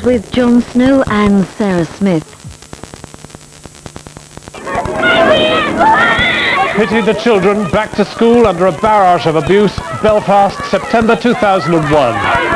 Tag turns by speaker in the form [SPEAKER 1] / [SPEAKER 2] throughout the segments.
[SPEAKER 1] News with John Snow and Sarah Smith.
[SPEAKER 2] Pity the children back to school under a barrage of abuse. Belfast, September 2001.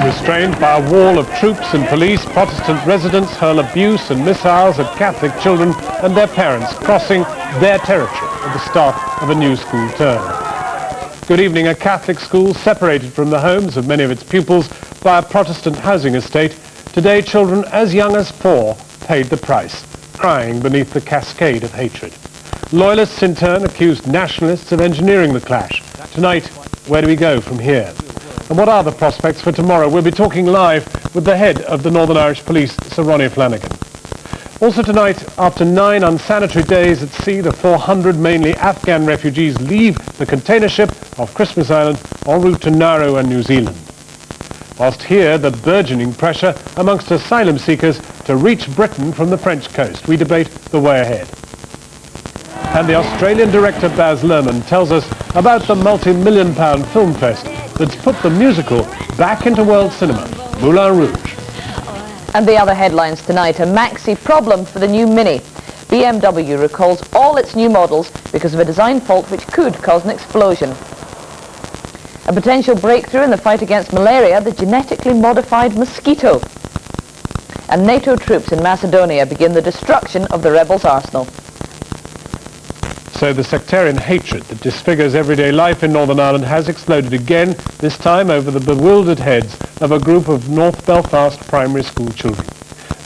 [SPEAKER 2] Restrained by a wall of troops and police, Protestant residents hurl abuse and missiles at Catholic children and their parents crossing their territory at the start of a new school term. Good evening. A Catholic school separated from the homes of many of its pupils by a Protestant housing estate. Today, children as young as 4 paid the price, crying beneath the cascade of hatred. Loyalists, in turn, accused nationalists of engineering the clash. Tonight, where do we go from here? And what are the prospects for tomorrow? We'll be talking live with the head of the Northern Irish Police, Sir Ronnie Flanagan. Also tonight, after 9 unsanitary days at sea, the 400 mainly Afghan refugees leave the container ship off Christmas Island en route to Nauru and New Zealand. Whilst here, the burgeoning pressure amongst asylum seekers to reach Britain from the French coast. We debate the way ahead. And the Australian director Baz Luhrmann tells us about the multi-million-pound film fest that's put the musical back into world cinema, Moulin Rouge.
[SPEAKER 3] And the other headlines tonight, a maxi problem for the new Mini. BMW recalls all its new models because of a design fault which could cause an explosion. A potential breakthrough in the fight against malaria, the genetically modified mosquito. And NATO troops in Macedonia begin the destruction of the rebels' arsenal.
[SPEAKER 2] So the sectarian hatred that disfigures everyday life in Northern Ireland has exploded again, this time over the bewildered heads of a group of North Belfast primary school children.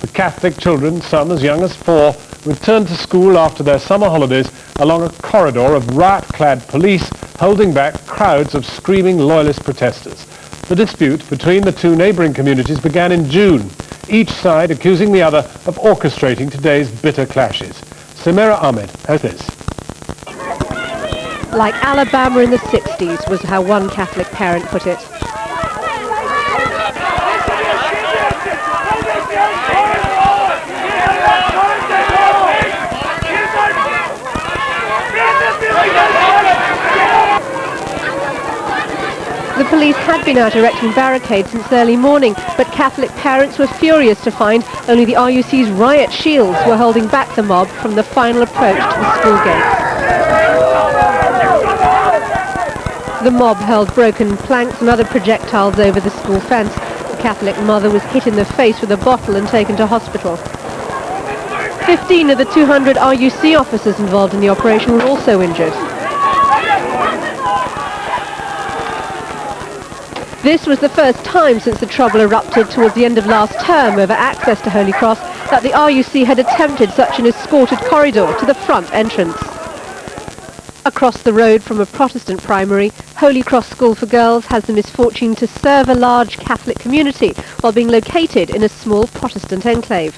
[SPEAKER 2] The Catholic children, some as young as 4, returned to school after their summer holidays along a corridor of riot-clad police holding back crowds of screaming loyalist protesters. The dispute between the two neighbouring communities began in June, each side accusing the other of orchestrating today's bitter clashes. Samira Ahmed has this.
[SPEAKER 4] Like Alabama in the 60s was how one Catholic parent put it. The police had been out erecting barricades since early morning, but Catholic parents were furious to find only the RUC's riot shields were holding back the mob from the final approach to the school gates. The mob hurled broken planks and other projectiles over the school fence. The Catholic mother was hit in the face with a bottle and taken to hospital. 15 of the 200 RUC officers involved in the operation were also injured. This was the first time since the trouble erupted towards the end of last term over access to Holy Cross that the RUC had attempted such an escorted corridor to the front entrance. Across the road from a Protestant primary, Holy Cross School for Girls has the misfortune to serve a large Catholic community while being located in a small Protestant enclave.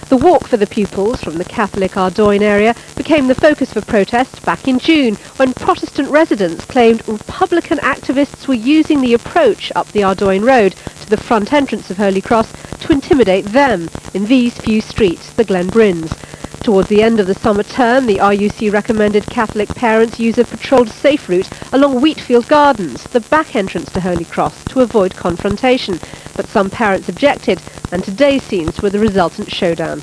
[SPEAKER 4] The walk for the pupils from the Catholic Ardoyne area became the focus for protests back in June when Protestant residents claimed Republican activists were using the approach up the Ardoyne Road to the front entrance of Holy Cross to intimidate them in these few streets, the Glen Brins. Towards the end of the summer term, the RUC recommended Catholic parents use a patrolled safe route along Wheatfield Gardens, the back entrance to Holy Cross, to avoid confrontation. But some parents objected, and today's scenes were the resultant showdown.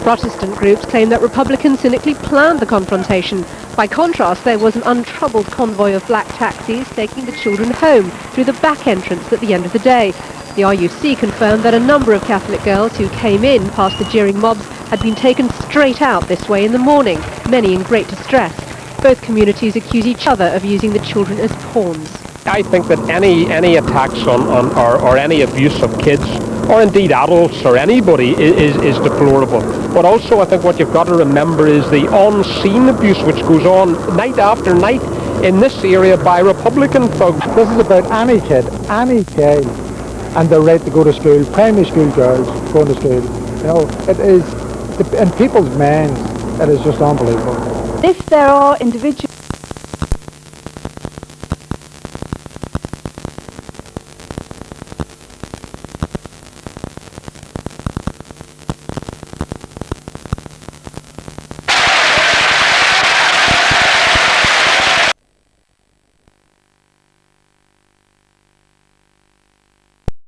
[SPEAKER 4] Protestant groups claim that Republicans cynically planned the confrontation. By contrast, there was an untroubled convoy of black taxis taking the children home through the back entrance at the end of the day. The RUC confirmed that a number of Catholic girls who came in past the jeering mobs had been taken straight out this way in the morning, many in great distress. Both communities accuse each other of using the children as pawns.
[SPEAKER 5] I think that any attacks on or any abuse of kids, or indeed adults or anybody, is deplorable. But also I think what you've got to remember is the unseen abuse which goes on night after night in this area by Republican folks.
[SPEAKER 6] This is about any kid, and their right to go to school, primary school girls going to school. You know, it is, in people's minds, it is just unbelievable.
[SPEAKER 7] If there are individuals